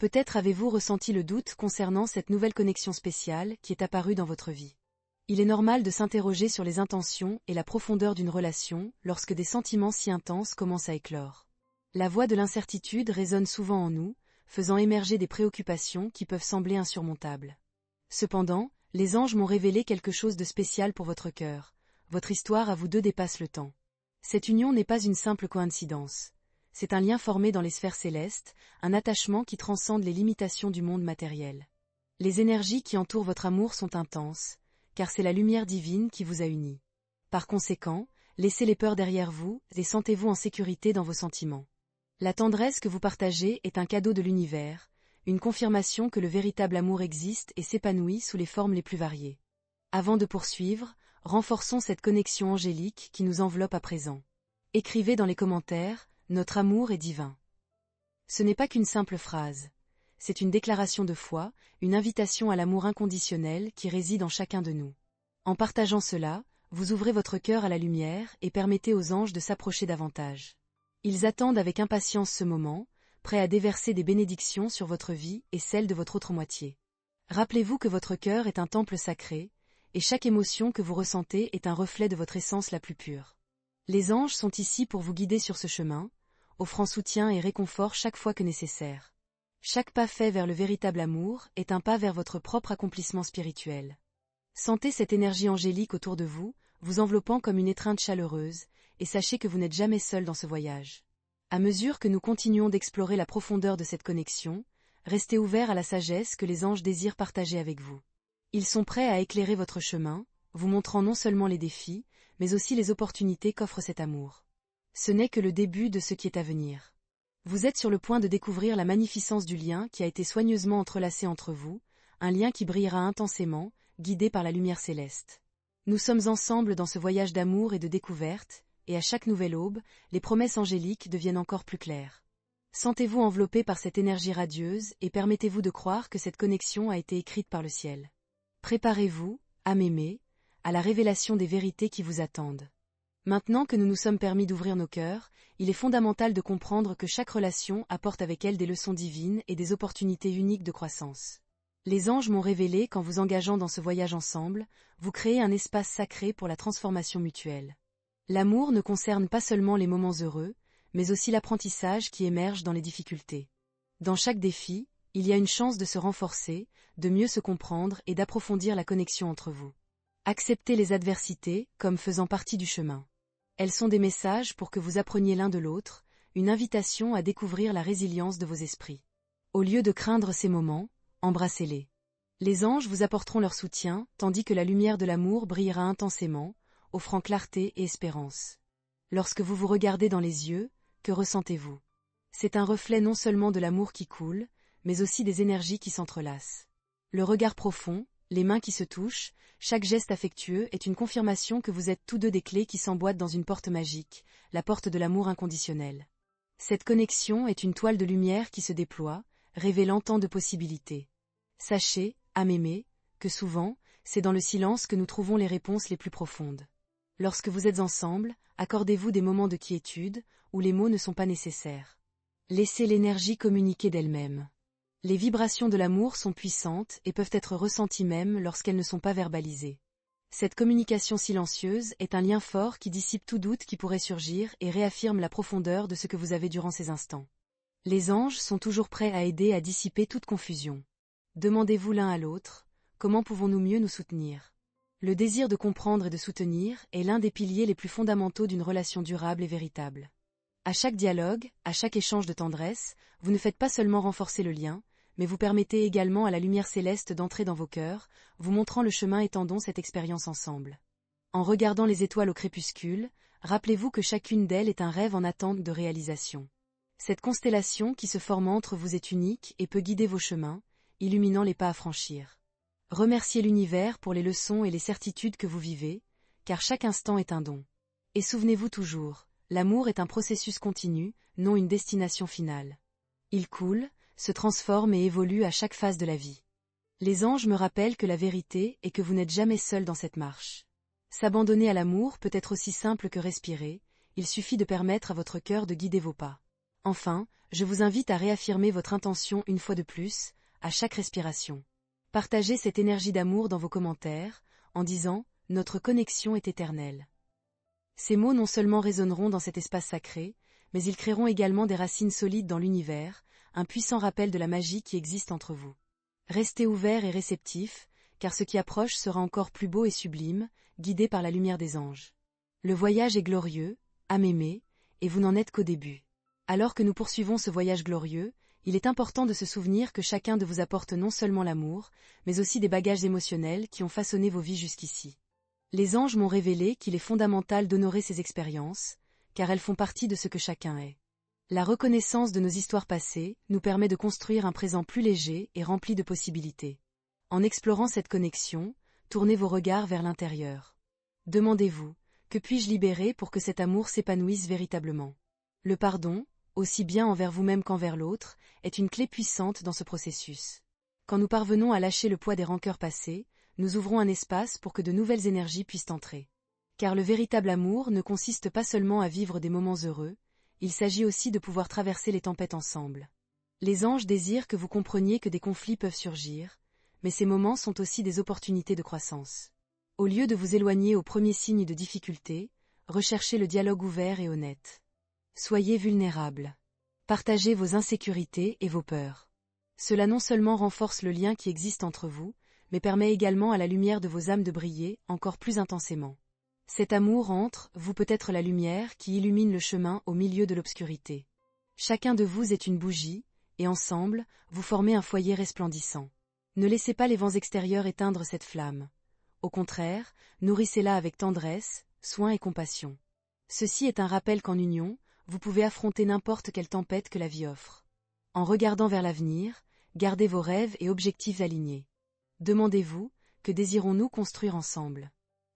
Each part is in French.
Peut-être avez-vous ressenti le doute concernant cette nouvelle connexion spéciale qui est apparue dans votre vie. Il est normal de s'interroger sur les intentions et la profondeur d'une relation lorsque des sentiments si intenses commencent à éclore. La voix de l'incertitude résonne souvent en nous, faisant émerger des préoccupations qui peuvent sembler insurmontables. Cependant, les anges m'ont révélé quelque chose de spécial pour votre cœur. Votre histoire à vous deux dépasse le temps. Cette union n'est pas une simple coïncidence. C'est un lien formé dans les sphères célestes, un attachement qui transcende les limitations du monde matériel. Les énergies qui entourent votre amour sont intenses, car c'est la lumière divine qui vous a unis. Par conséquent, laissez les peurs derrière vous et sentez-vous en sécurité dans vos sentiments. La tendresse que vous partagez est un cadeau de l'univers, une confirmation que le véritable amour existe et s'épanouit sous les formes les plus variées. Avant de poursuivre, renforçons cette connexion angélique qui nous enveloppe à présent. Écrivez dans les commentaires « Notre amour est divin ». Ce n'est pas qu'une simple phrase. C'est une déclaration de foi, une invitation à l'amour inconditionnel qui réside en chacun de nous. En partageant cela, vous ouvrez votre cœur à la lumière et permettez aux anges de s'approcher davantage. Ils attendent avec impatience ce moment, prêts à déverser des bénédictions sur votre vie et celle de votre autre moitié. Rappelez-vous que votre cœur est un temple sacré, et chaque émotion que vous ressentez est un reflet de votre essence la plus pure. Les anges sont ici pour vous guider sur ce chemin, offrant soutien et réconfort chaque fois que nécessaire. Chaque pas fait vers le véritable amour est un pas vers votre propre accomplissement spirituel. Sentez cette énergie angélique autour de vous, vous enveloppant comme une étreinte chaleureuse, et sachez que vous n'êtes jamais seul dans ce voyage. À mesure que nous continuons d'explorer la profondeur de cette connexion, restez ouverts à la sagesse que les anges désirent partager avec vous. Ils sont prêts à éclairer votre chemin, vous montrant non seulement les défis, mais aussi les opportunités qu'offre cet amour. Ce n'est que le début de ce qui est à venir. Vous êtes sur le point de découvrir la magnificence du lien qui a été soigneusement entrelacé entre vous, un lien qui brillera intensément, guidé par la lumière céleste. Nous sommes ensemble dans ce voyage d'amour et de découverte, et à chaque nouvelle aube, les promesses angéliques deviennent encore plus claires. Sentez-vous enveloppé par cette énergie radieuse et permettez-vous de croire que cette connexion a été écrite par le ciel. Préparez-vous, âme aimée, à la révélation des vérités qui vous attendent. Maintenant que nous nous sommes permis d'ouvrir nos cœurs, il est fondamental de comprendre que chaque relation apporte avec elle des leçons divines et des opportunités uniques de croissance. Les anges m'ont révélé qu'en vous engageant dans ce voyage ensemble, vous créez un espace sacré pour la transformation mutuelle. L'amour ne concerne pas seulement les moments heureux, mais aussi l'apprentissage qui émerge dans les difficultés. Dans chaque défi, il y a une chance de se renforcer, de mieux se comprendre et d'approfondir la connexion entre vous. Acceptez les adversités comme faisant partie du chemin. Elles sont des messages pour que vous appreniez l'un de l'autre, une invitation à découvrir la résilience de vos esprits. Au lieu de craindre ces moments, embrassez-les. Les anges vous apporteront leur soutien, tandis que la lumière de l'amour brillera intensément, offrant clarté et espérance. Lorsque vous vous regardez dans les yeux, que ressentez-vous? C'est un reflet non seulement de l'amour qui coule, mais aussi des énergies qui s'entrelacent. Le regard profond, les mains qui se touchent, chaque geste affectueux est une confirmation que vous êtes tous deux des clés qui s'emboîtent dans une porte magique, la porte de l'amour inconditionnel. Cette connexion est une toile de lumière qui se déploie, révélant tant de possibilités. Sachez, âme aimée, que souvent, c'est dans le silence que nous trouvons les réponses les plus profondes. Lorsque vous êtes ensemble, accordez-vous des moments de quiétude, où les mots ne sont pas nécessaires. Laissez l'énergie communiquer d'elle-même. Les vibrations de l'amour sont puissantes et peuvent être ressenties même lorsqu'elles ne sont pas verbalisées. Cette communication silencieuse est un lien fort qui dissipe tout doute qui pourrait surgir et réaffirme la profondeur de ce que vous avez durant ces instants. Les anges sont toujours prêts à aider à dissiper toute confusion. Demandez-vous l'un à l'autre, comment pouvons-nous mieux nous soutenir? Le désir de comprendre et de soutenir est l'un des piliers les plus fondamentaux d'une relation durable et véritable. À chaque dialogue, à chaque échange de tendresse, vous ne faites pas seulement renforcer le lien, mais vous permettez également à la lumière céleste d'entrer dans vos cœurs, vous montrant le chemin et tendons cette expérience ensemble. En regardant les étoiles au crépuscule, rappelez-vous que chacune d'elles est un rêve en attente de réalisation. Cette constellation qui se forme entre vous est unique et peut guider vos chemins, illuminant les pas à franchir. Remerciez l'univers pour les leçons et les certitudes que vous vivez, car chaque instant est un don. Et souvenez-vous toujours, l'amour est un processus continu, non une destination finale. Il coule, se transforme et évolue à chaque phase de la vie. Les anges me rappellent que la vérité est que vous n'êtes jamais seul dans cette marche. S'abandonner à l'amour peut être aussi simple que respirer, il suffit de permettre à votre cœur de guider vos pas. Enfin, je vous invite à réaffirmer votre intention une fois de plus, à chaque respiration. Partagez cette énergie d'amour dans vos commentaires, en disant « Notre connexion est éternelle ». Ces mots non seulement résonneront dans cet espace sacré, mais ils créeront également des racines solides dans l'univers, un puissant rappel de la magie qui existe entre vous. Restez ouverts et réceptifs, car ce qui approche sera encore plus beau et sublime, guidé par la lumière des anges. Le voyage est glorieux, âme aimée, et vous n'en êtes qu'au début. Alors que nous poursuivons ce voyage glorieux, il est important de se souvenir que chacun de vous apporte non seulement l'amour, mais aussi des bagages émotionnels qui ont façonné vos vies jusqu'ici. Les anges m'ont révélé qu'il est fondamental d'honorer ces expériences, car elles font partie de ce que chacun est. La reconnaissance de nos histoires passées nous permet de construire un présent plus léger et rempli de possibilités. En explorant cette connexion, tournez vos regards vers l'intérieur. Demandez-vous, que puis-je libérer pour que cet amour s'épanouisse véritablement? Le pardon, aussi bien envers vous-même qu'envers l'autre, est une clé puissante dans ce processus. Quand nous parvenons à lâcher le poids des rancœurs passées, nous ouvrons un espace pour que de nouvelles énergies puissent entrer. Car le véritable amour ne consiste pas seulement à vivre des moments heureux, il s'agit aussi de pouvoir traverser les tempêtes ensemble. Les anges désirent que vous compreniez que des conflits peuvent surgir, mais ces moments sont aussi des opportunités de croissance. Au lieu de vous éloigner au premier signe de difficulté, recherchez le dialogue ouvert et honnête. Soyez vulnérables. Partagez vos insécurités et vos peurs. Cela non seulement renforce le lien qui existe entre vous, mais permet également à la lumière de vos âmes de briller encore plus intensément. Cet amour entre vous peut être la lumière qui illumine le chemin au milieu de l'obscurité. Chacun de vous est une bougie, et ensemble, vous formez un foyer resplendissant. Ne laissez pas les vents extérieurs éteindre cette flamme. Au contraire, nourrissez-la avec tendresse, soin et compassion. Ceci est un rappel qu'en union, vous pouvez affronter n'importe quelle tempête que la vie offre. En regardant vers l'avenir, gardez vos rêves et objectifs alignés. Demandez-vous, que désirons-nous construire ensemble?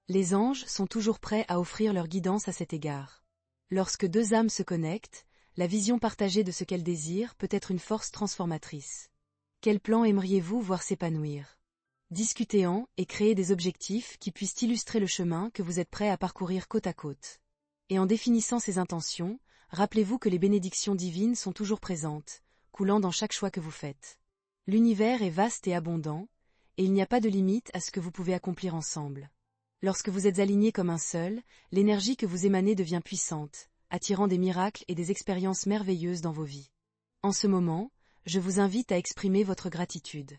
Les anges sont toujours prêts à offrir leur guidance à cet égard. Lorsque deux âmes se connectent, la vision partagée de ce qu'elles désirent peut être une force transformatrice. Quel plan aimeriez-vous voir s'épanouir? Discutez-en et créez des objectifs qui puissent illustrer le chemin que vous êtes prêts à parcourir côte à côte. Et en définissant ces intentions, rappelez-vous que les bénédictions divines sont toujours présentes, coulant dans chaque choix que vous faites. L'univers est vaste et abondant, et il n'y a pas de limite à ce que vous pouvez accomplir ensemble. Lorsque vous êtes alignés comme un seul, l'énergie que vous émanez devient puissante, attirant des miracles et des expériences merveilleuses dans vos vies. En ce moment, je vous invite à exprimer votre gratitude.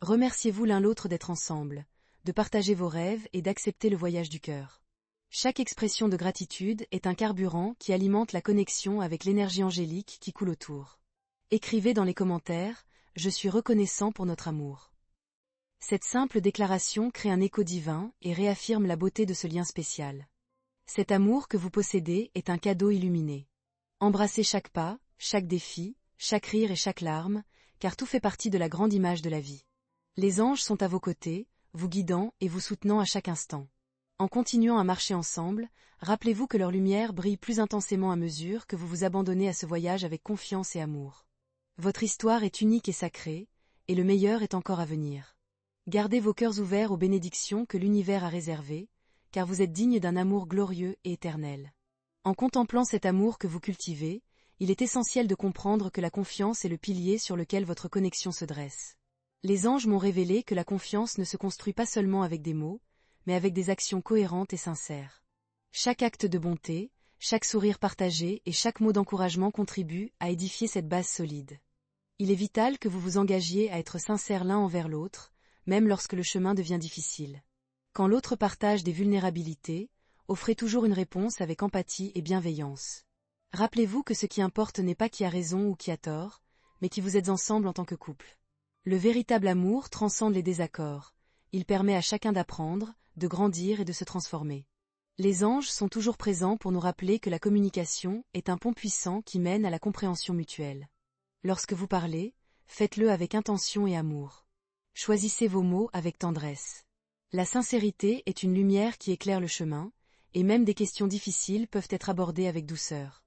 Remerciez-vous l'un l'autre d'être ensemble, de partager vos rêves et d'accepter le voyage du cœur. Chaque expression de gratitude est un carburant qui alimente la connexion avec l'énergie angélique qui coule autour. Écrivez dans les commentaires « Je suis reconnaissant pour notre amour ». Cette simple déclaration crée un écho divin et réaffirme la beauté de ce lien spécial. Cet amour que vous possédez est un cadeau illuminé. Embrassez chaque pas, chaque défi, chaque rire et chaque larme, car tout fait partie de la grande image de la vie. Les anges sont à vos côtés, vous guidant et vous soutenant à chaque instant. En continuant à marcher ensemble, rappelez-vous que leur lumière brille plus intensément à mesure que vous vous abandonnez à ce voyage avec confiance et amour. Votre histoire est unique et sacrée, et le meilleur est encore à venir. Gardez vos cœurs ouverts aux bénédictions que l'univers a réservées, car vous êtes dignes d'un amour glorieux et éternel. En contemplant cet amour que vous cultivez, il est essentiel de comprendre que la confiance est le pilier sur lequel votre connexion se dresse. Les anges m'ont révélé que la confiance ne se construit pas seulement avec des mots, mais avec des actions cohérentes et sincères. Chaque acte de bonté, chaque sourire partagé et chaque mot d'encouragement contribue à édifier cette base solide. Il est vital que vous vous engagiez à être sincères l'un envers l'autre, même lorsque le chemin devient difficile. Quand l'autre partage des vulnérabilités, offrez toujours une réponse avec empathie et bienveillance. Rappelez-vous que ce qui importe n'est pas qui a raison ou qui a tort, mais qui vous êtes ensemble en tant que couple. Le véritable amour transcende les désaccords. Il permet à chacun d'apprendre, de grandir et de se transformer. Les anges sont toujours présents pour nous rappeler que la communication est un pont puissant qui mène à la compréhension mutuelle. Lorsque vous parlez, faites-le avec intention et amour. Choisissez vos mots avec tendresse. La sincérité est une lumière qui éclaire le chemin, et même des questions difficiles peuvent être abordées avec douceur.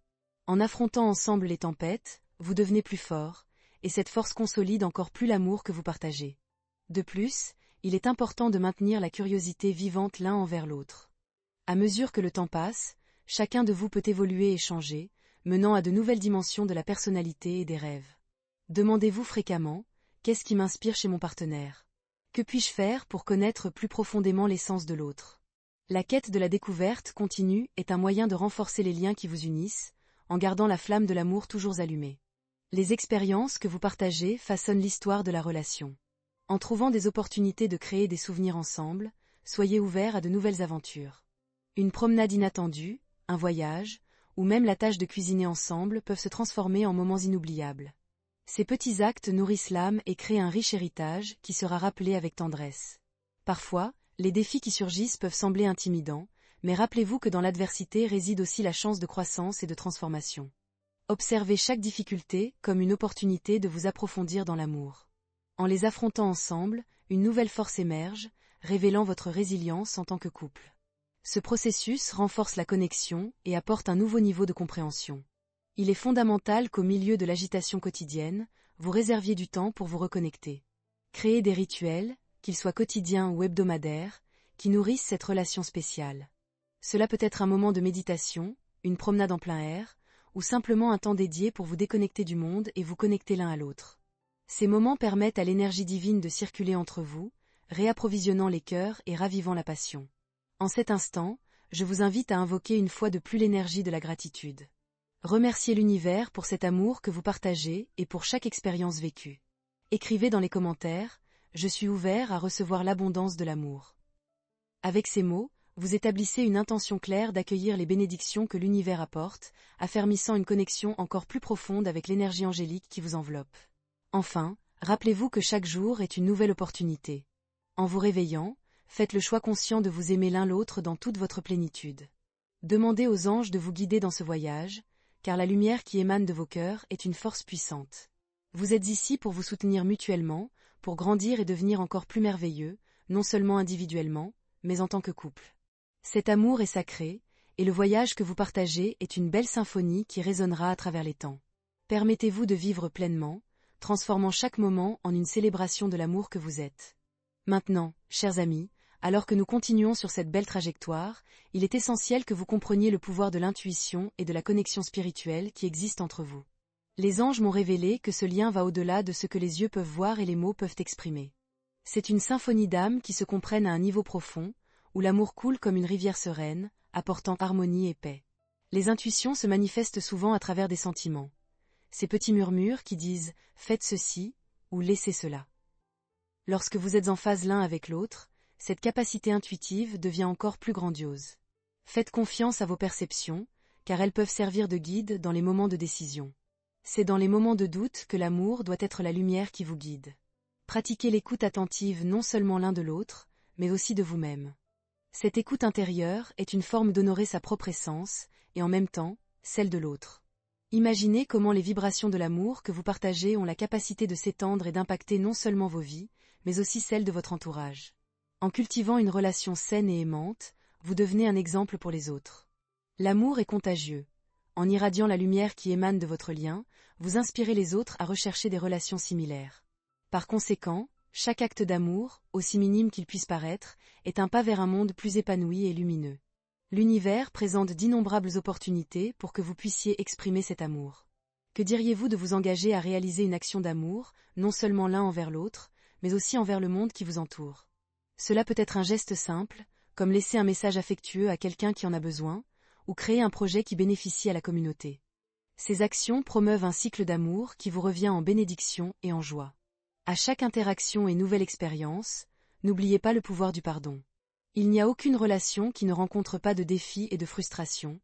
En affrontant ensemble les tempêtes, vous devenez plus fort, et cette force consolide encore plus l'amour que vous partagez. De plus, il est important de maintenir la curiosité vivante l'un envers l'autre. À mesure que le temps passe, chacun de vous peut évoluer et changer, menant à de nouvelles dimensions de la personnalité et des rêves. Demandez-vous fréquemment, qu'est-ce qui m'inspire chez mon partenaire? Que puis-je faire pour connaître plus profondément l'essence de l'autre? La quête de la découverte continue est un moyen de renforcer les liens qui vous unissent, en gardant la flamme de l'amour toujours allumée. Les expériences que vous partagez façonnent l'histoire de la relation. En trouvant des opportunités de créer des souvenirs ensemble, soyez ouverts à de nouvelles aventures. Une promenade inattendue, un voyage, ou même la tâche de cuisiner ensemble peuvent se transformer en moments inoubliables. Ces petits actes nourrissent l'âme et créent un riche héritage qui sera rappelé avec tendresse. Parfois, les défis qui surgissent peuvent sembler intimidants, mais rappelez-vous que dans l'adversité réside aussi la chance de croissance et de transformation. Observez chaque difficulté comme une opportunité de vous approfondir dans l'amour. En les affrontant ensemble, une nouvelle force émerge, révélant votre résilience en tant que couple. Ce processus renforce la connexion et apporte un nouveau niveau de compréhension. Il est fondamental qu'au milieu de l'agitation quotidienne, vous réserviez du temps pour vous reconnecter. Créez des rituels, qu'ils soient quotidiens ou hebdomadaires, qui nourrissent cette relation spéciale. Cela peut être un moment de méditation, une promenade en plein air, ou simplement un temps dédié pour vous déconnecter du monde et vous connecter l'un à l'autre. Ces moments permettent à l'énergie divine de circuler entre vous, réapprovisionnant les cœurs et ravivant la passion. En cet instant, je vous invite à invoquer une fois de plus l'énergie de la gratitude. Remerciez l'univers pour cet amour que vous partagez et pour chaque expérience vécue. Écrivez dans les commentaires, je suis ouvert à recevoir l'abondance de l'amour. Avec ces mots, vous établissez une intention claire d'accueillir les bénédictions que l'univers apporte, affermissant une connexion encore plus profonde avec l'énergie angélique qui vous enveloppe. Enfin, rappelez-vous que chaque jour est une nouvelle opportunité. En vous réveillant, faites le choix conscient de vous aimer l'un l'autre dans toute votre plénitude. Demandez aux anges de vous guider dans ce voyage, car la lumière qui émane de vos cœurs est une force puissante. Vous êtes ici pour vous soutenir mutuellement, pour grandir et devenir encore plus merveilleux, non seulement individuellement, mais en tant que couple. Cet amour est sacré, et le voyage que vous partagez est une belle symphonie qui résonnera à travers les temps. Permettez-vous de vivre pleinement, transformant chaque moment en une célébration de l'amour que vous êtes. Maintenant, chers amis, alors que nous continuons sur cette belle trajectoire, il est essentiel que vous compreniez le pouvoir de l'intuition et de la connexion spirituelle qui existe entre vous. Les anges m'ont révélé que ce lien va au-delà de ce que les yeux peuvent voir et les mots peuvent exprimer. C'est une symphonie d'âmes qui se comprennent à un niveau profond, où l'amour coule comme une rivière sereine, apportant harmonie et paix. Les intuitions se manifestent souvent à travers des sentiments. Ces petits murmures qui disent « faites ceci » ou « laissez cela ». Lorsque vous êtes en phase l'un avec l'autre, cette capacité intuitive devient encore plus grandiose. Faites confiance à vos perceptions, car elles peuvent servir de guide dans les moments de décision. C'est dans les moments de doute que l'amour doit être la lumière qui vous guide. Pratiquez l'écoute attentive non seulement l'un de l'autre, mais aussi de vous-même. Cette écoute intérieure est une forme d'honorer sa propre essence, et en même temps, celle de l'autre. Imaginez comment les vibrations de l'amour que vous partagez ont la capacité de s'étendre et d'impacter non seulement vos vies, mais aussi celles de votre entourage. En cultivant une relation saine et aimante, vous devenez un exemple pour les autres. L'amour est contagieux. En irradiant la lumière qui émane de votre lien, vous inspirez les autres à rechercher des relations similaires. Par conséquent, chaque acte d'amour, aussi minime qu'il puisse paraître, est un pas vers un monde plus épanoui et lumineux. L'univers présente d'innombrables opportunités pour que vous puissiez exprimer cet amour. Que diriez-vous de vous engager à réaliser une action d'amour, non seulement l'un envers l'autre, mais aussi envers le monde qui vous entoure? Cela peut être un geste simple, comme laisser un message affectueux à quelqu'un qui en a besoin, ou créer un projet qui bénéficie à la communauté. Ces actions promeuvent un cycle d'amour qui vous revient en bénédiction et en joie. À chaque interaction et nouvelle expérience, n'oubliez pas le pouvoir du pardon. Il n'y a aucune relation qui ne rencontre pas de défis et de frustrations.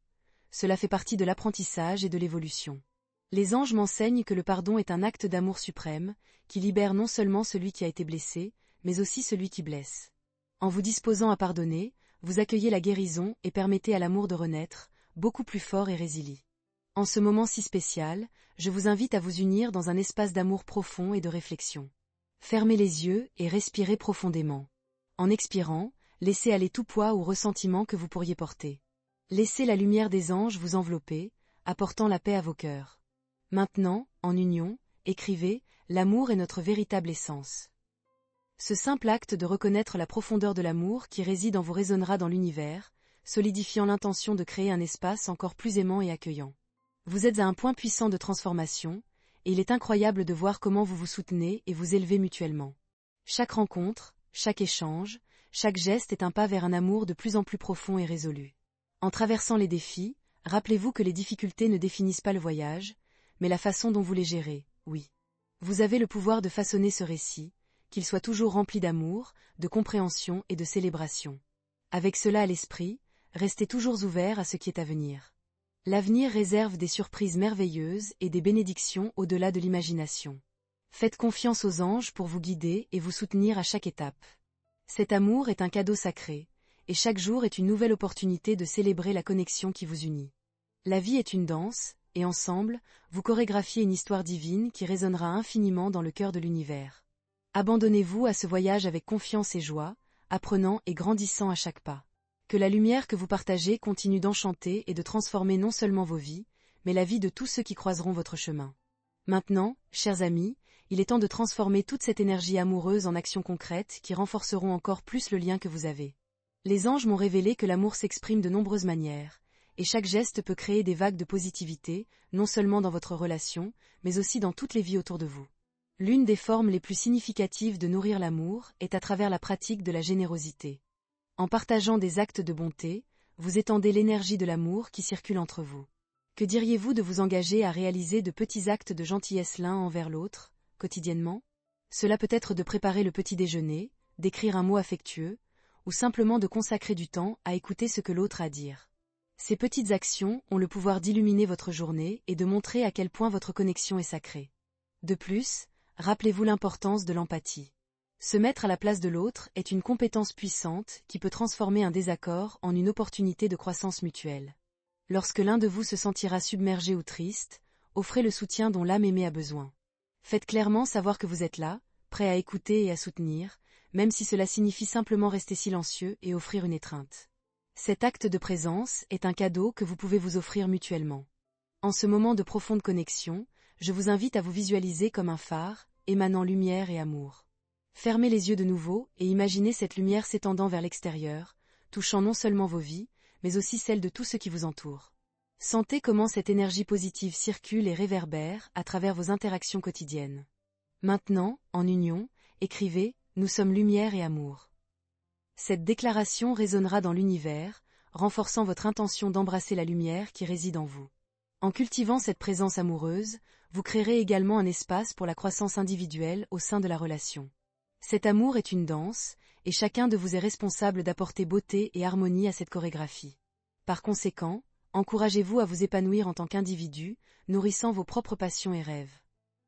Cela fait partie de l'apprentissage et de l'évolution. Les anges m'enseignent que le pardon est un acte d'amour suprême, qui libère non seulement celui qui a été blessé, mais aussi celui qui blesse. En vous disposant à pardonner, vous accueillez la guérison et permettez à l'amour de renaître, beaucoup plus fort et résilient. En ce moment si spécial, je vous invite à vous unir dans un espace d'amour profond et de réflexion. Fermez les yeux et respirez profondément. En expirant, laissez aller tout poids ou ressentiment que vous pourriez porter. Laissez la lumière des anges vous envelopper, apportant la paix à vos cœurs. Maintenant, en union, écrivez « L'amour est notre véritable essence ». Ce simple acte de reconnaître la profondeur de l'amour qui réside en vous résonnera dans l'univers, solidifiant l'intention de créer un espace encore plus aimant et accueillant. Vous êtes à un point puissant de transformation, et il est incroyable de voir comment vous vous soutenez et vous élevez mutuellement. Chaque rencontre, chaque échange, chaque geste est un pas vers un amour de plus en plus profond et résolu. En traversant les défis, rappelez-vous que les difficultés ne définissent pas le voyage, mais la façon dont vous les gérez, oui. Vous avez le pouvoir de façonner ce récit, qu'il soit toujours rempli d'amour, de compréhension et de célébration. Avec cela à l'esprit, restez toujours ouvert à ce qui est à venir. L'avenir réserve des surprises merveilleuses et des bénédictions au-delà de l'imagination. Faites confiance aux anges pour vous guider et vous soutenir à chaque étape. Cet amour est un cadeau sacré, et chaque jour est une nouvelle opportunité de célébrer la connexion qui vous unit. La vie est une danse, et ensemble, vous chorégraphiez une histoire divine qui résonnera infiniment dans le cœur de l'univers. Abandonnez-vous à ce voyage avec confiance et joie, apprenant et grandissant à chaque pas. Que la lumière que vous partagez continue d'enchanter et de transformer non seulement vos vies, mais la vie de tous ceux qui croiseront votre chemin. Maintenant, chers amis, il est temps de transformer toute cette énergie amoureuse en actions concrètes qui renforceront encore plus le lien que vous avez. Les anges m'ont révélé que l'amour s'exprime de nombreuses manières, et chaque geste peut créer des vagues de positivité, non seulement dans votre relation, mais aussi dans toutes les vies autour de vous. L'une des formes les plus significatives de nourrir l'amour est à travers la pratique de la générosité. En partageant des actes de bonté, vous étendez l'énergie de l'amour qui circule entre vous. Que diriez-vous de vous engager à réaliser de petits actes de gentillesse l'un envers l'autre, quotidiennement? Cela peut être de préparer le petit déjeuner, d'écrire un mot affectueux, ou simplement de consacrer du temps à écouter ce que l'autre a à dire. Ces petites actions ont le pouvoir d'illuminer votre journée et de montrer à quel point votre connexion est sacrée. De plus, rappelez-vous l'importance de l'empathie. Se mettre à la place de l'autre est une compétence puissante qui peut transformer un désaccord en une opportunité de croissance mutuelle. Lorsque l'un de vous se sentira submergé ou triste, offrez le soutien dont l'âme aimée a besoin. Faites clairement savoir que vous êtes là, prêt à écouter et à soutenir, même si cela signifie simplement rester silencieux et offrir une étreinte. Cet acte de présence est un cadeau que vous pouvez vous offrir mutuellement. En ce moment de profonde connexion, je vous invite à vous visualiser comme un phare, émanant lumière et amour. Fermez les yeux de nouveau et imaginez cette lumière s'étendant vers l'extérieur, touchant non seulement vos vies, mais aussi celles de tous ceux qui vous entourent. Sentez comment cette énergie positive circule et réverbère à travers vos interactions quotidiennes. Maintenant, en union, écrivez « Nous sommes lumière et amour ». Cette déclaration résonnera dans l'univers, renforçant votre intention d'embrasser la lumière qui réside en vous. En cultivant cette présence amoureuse, vous créerez également un espace pour la croissance individuelle au sein de la relation. Cet amour est une danse, et chacun de vous est responsable d'apporter beauté et harmonie à cette chorégraphie. Par conséquent, encouragez-vous à vous épanouir en tant qu'individu, nourrissant vos propres passions et rêves.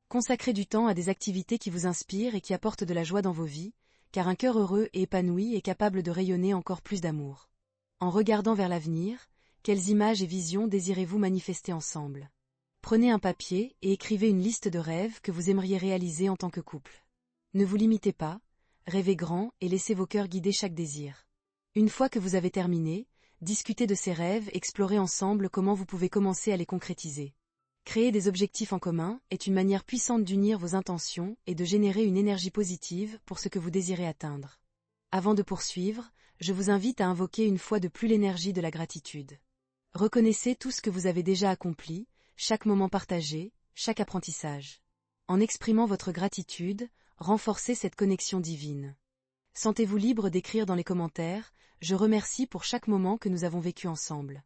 Consacrez du temps à des activités qui vous inspirent et qui apportent de la joie dans vos vies, car un cœur heureux et épanoui est capable de rayonner encore plus d'amour. En regardant vers l'avenir, quelles images et visions désirez-vous manifester ensemble? Prenez un papier et écrivez une liste de rêves que vous aimeriez réaliser en tant que couple. Ne vous limitez pas, rêvez grand et laissez vos cœurs guider chaque désir. Une fois que vous avez terminé, discutez de ces rêves, explorez ensemble comment vous pouvez commencer à les concrétiser. Créer des objectifs en commun est une manière puissante d'unir vos intentions et de générer une énergie positive pour ce que vous désirez atteindre. Avant de poursuivre, je vous invite à invoquer une fois de plus l'énergie de la gratitude. Reconnaissez tout ce que vous avez déjà accompli, chaque moment partagé, chaque apprentissage. En exprimant votre gratitude, renforcez cette connexion divine. Sentez-vous libre d'écrire dans les commentaires « Je remercie pour chaque moment que nous avons vécu ensemble ».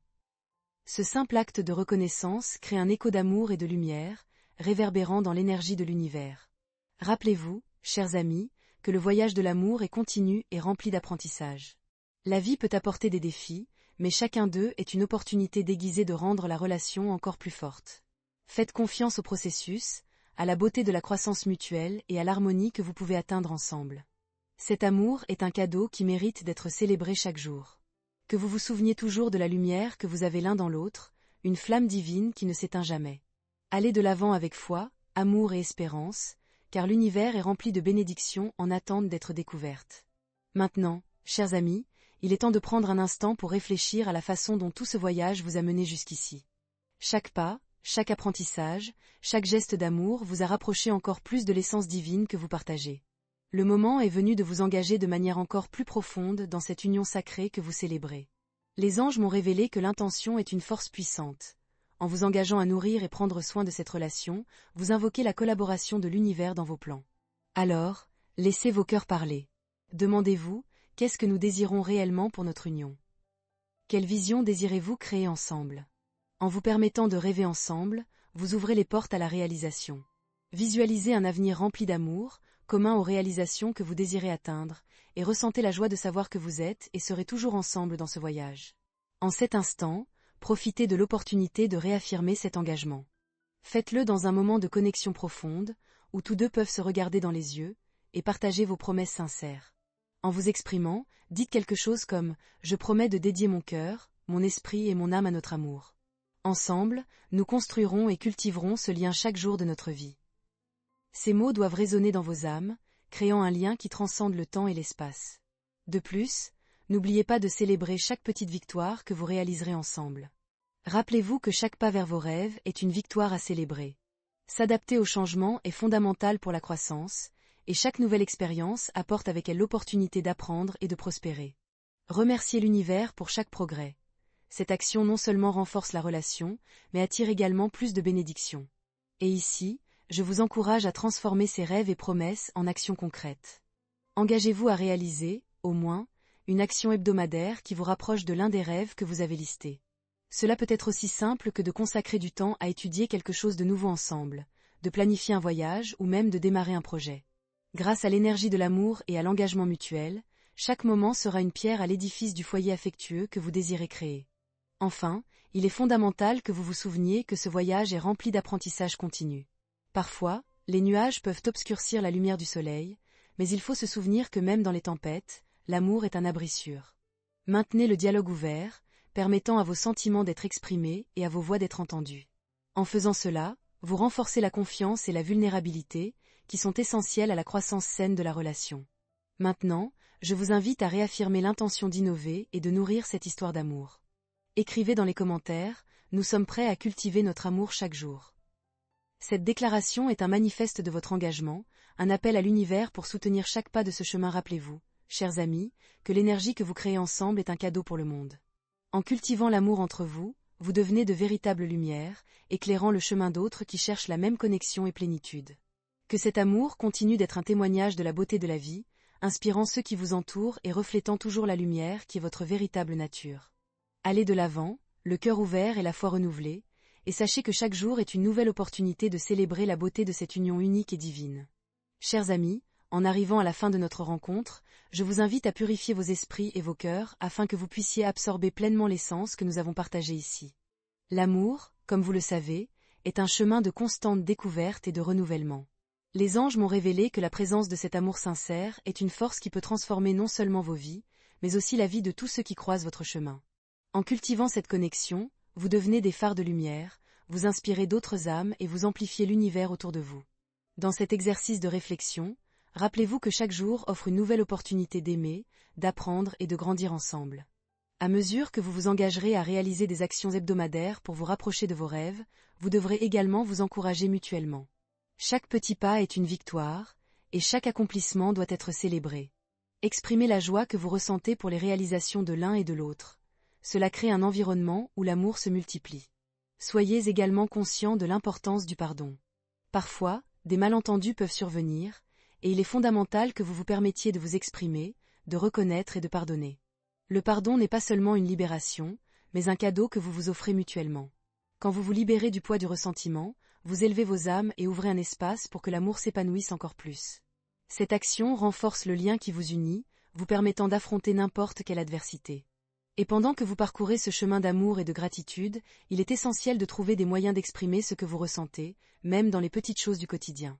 Ce simple acte de reconnaissance crée un écho d'amour et de lumière, réverbérant dans l'énergie de l'univers. Rappelez-vous, chers amis, que le voyage de l'amour est continu et rempli d'apprentissage. La vie peut apporter des défis, mais chacun d'eux est une opportunité déguisée de rendre la relation encore plus forte. Faites confiance au processus, à la beauté de la croissance mutuelle et à l'harmonie que vous pouvez atteindre ensemble. Cet amour est un cadeau qui mérite d'être célébré chaque jour. Que vous vous souveniez toujours de la lumière que vous avez l'un dans l'autre, une flamme divine qui ne s'éteint jamais. Allez de l'avant avec foi, amour et espérance, car l'univers est rempli de bénédictions en attente d'être découvertes. Maintenant, chers amis, il est temps de prendre un instant pour réfléchir à la façon dont tout ce voyage vous a mené jusqu'ici. Chaque pas, chaque apprentissage, chaque geste d'amour vous a rapproché encore plus de l'essence divine que vous partagez. Le moment est venu de vous engager de manière encore plus profonde dans cette union sacrée que vous célébrez. Les anges m'ont révélé que l'intention est une force puissante. en vous engageant à nourrir et prendre soin de cette relation, vous invoquez la collaboration de l'univers dans vos plans. Alors, laissez vos cœurs parler. Demandez-vous, qu'est-ce que nous désirons réellement pour notre union? Quelle vision désirez-vous créer ensemble? En vous permettant de rêver ensemble, vous ouvrez les portes à la réalisation. Visualisez un avenir rempli d'amour, commun aux réalisations que vous désirez atteindre, et ressentez la joie de savoir que vous êtes et serez toujours ensemble dans ce voyage. En cet instant, profitez de l'opportunité de réaffirmer cet engagement. Faites-le dans un moment de connexion profonde, où tous deux peuvent se regarder dans les yeux, et partager vos promesses sincères. En vous exprimant, dites quelque chose comme « Je promets de dédier mon cœur, mon esprit et mon âme à notre amour. Ensemble, nous construirons et cultiverons ce lien chaque jour de notre vie. » Ces mots doivent résonner dans vos âmes, créant un lien qui transcende le temps et l'espace. De plus, n'oubliez pas de célébrer chaque petite victoire que vous réaliserez ensemble. Rappelez-vous que chaque pas vers vos rêves est une victoire à célébrer. S'adapter au changement est fondamental pour la croissance, et chaque nouvelle expérience apporte avec elle l'opportunité d'apprendre et de prospérer. Remerciez l'univers pour chaque progrès. Cette action non seulement renforce la relation, mais attire également plus de bénédictions. Et ici, je vous encourage à transformer ces rêves et promesses en actions concrètes. Engagez-vous à réaliser, au moins, une action hebdomadaire qui vous rapproche de l'un des rêves que vous avez listés. Cela peut être aussi simple que de consacrer du temps à étudier quelque chose de nouveau ensemble, de planifier un voyage ou même de démarrer un projet. Grâce à l'énergie de l'amour et à l'engagement mutuel, chaque moment sera une pierre à l'édifice du foyer affectueux que vous désirez créer. Enfin, il est fondamental que vous vous souveniez que ce voyage est rempli d'apprentissage continu. Parfois, les nuages peuvent obscurcir la lumière du soleil, mais il faut se souvenir que même dans les tempêtes, l'amour est un abri sûr. Maintenez le dialogue ouvert, permettant à vos sentiments d'être exprimés et à vos voix d'être entendues. En faisant cela, vous renforcez la confiance et la vulnérabilité, qui sont essentielles à la croissance saine de la relation. Maintenant, je vous invite à réaffirmer l'intention d'innover et de nourrir cette histoire d'amour. Écrivez dans les commentaires, nous sommes prêts à cultiver notre amour chaque jour. Cette déclaration est un manifeste de votre engagement, un appel à l'univers pour soutenir chaque pas de ce chemin. Rappelez-vous, chers amis, que l'énergie que vous créez ensemble est un cadeau pour le monde. En cultivant l'amour entre vous, vous devenez de véritables lumières, éclairant le chemin d'autres qui cherchent la même connexion et plénitude. Que cet amour continue d'être un témoignage de la beauté de la vie, inspirant ceux qui vous entourent et reflétant toujours la lumière qui est votre véritable nature. Allez de l'avant, le cœur ouvert et la foi renouvelée, et sachez que chaque jour est une nouvelle opportunité de célébrer la beauté de cette union unique et divine. Chers amis, en arrivant à la fin de notre rencontre, je vous invite à purifier vos esprits et vos cœurs afin que vous puissiez absorber pleinement l'essence que nous avons partagée ici. L'amour, comme vous le savez, est un chemin de constante découverte et de renouvellement. Les anges m'ont révélé que la présence de cet amour sincère est une force qui peut transformer non seulement vos vies, mais aussi la vie de tous ceux qui croisent votre chemin. En cultivant cette connexion, vous devenez des phares de lumière, vous inspirez d'autres âmes et vous amplifiez l'univers autour de vous. Dans cet exercice de réflexion, rappelez-vous que chaque jour offre une nouvelle opportunité d'aimer, d'apprendre et de grandir ensemble. À mesure que vous vous engagerez à réaliser des actions hebdomadaires pour vous rapprocher de vos rêves, vous devrez également vous encourager mutuellement. Chaque petit pas est une victoire, et chaque accomplissement doit être célébré. Exprimez la joie que vous ressentez pour les réalisations de l'un et de l'autre. Cela crée un environnement où l'amour se multiplie. Soyez également conscient de l'importance du pardon. Parfois, des malentendus peuvent survenir, et il est fondamental que vous vous permettiez de vous exprimer, de reconnaître et de pardonner. Le pardon n'est pas seulement une libération, mais un cadeau que vous vous offrez mutuellement. Quand vous vous libérez du poids du ressentiment, vous élevez vos âmes et ouvrez un espace pour que l'amour s'épanouisse encore plus. Cette action renforce le lien qui vous unit, vous permettant d'affronter n'importe quelle adversité. Et pendant que vous parcourez ce chemin d'amour et de gratitude, il est essentiel de trouver des moyens d'exprimer ce que vous ressentez, même dans les petites choses du quotidien.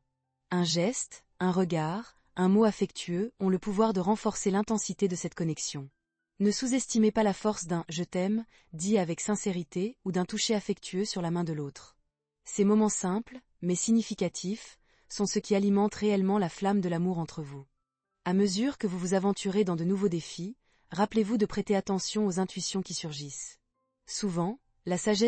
Un geste, un regard, un mot affectueux ont le pouvoir de renforcer l'intensité de cette connexion. Ne sous-estimez pas la force d'un « je t'aime » dit avec sincérité ou d'un toucher affectueux sur la main de l'autre. Ces moments simples, mais significatifs, sont ce qui alimente réellement la flamme de l'amour entre vous. À mesure que vous vous aventurez dans de nouveaux défis, rappelez-vous de prêter attention aux intuitions qui surgissent. Souvent, la sagesse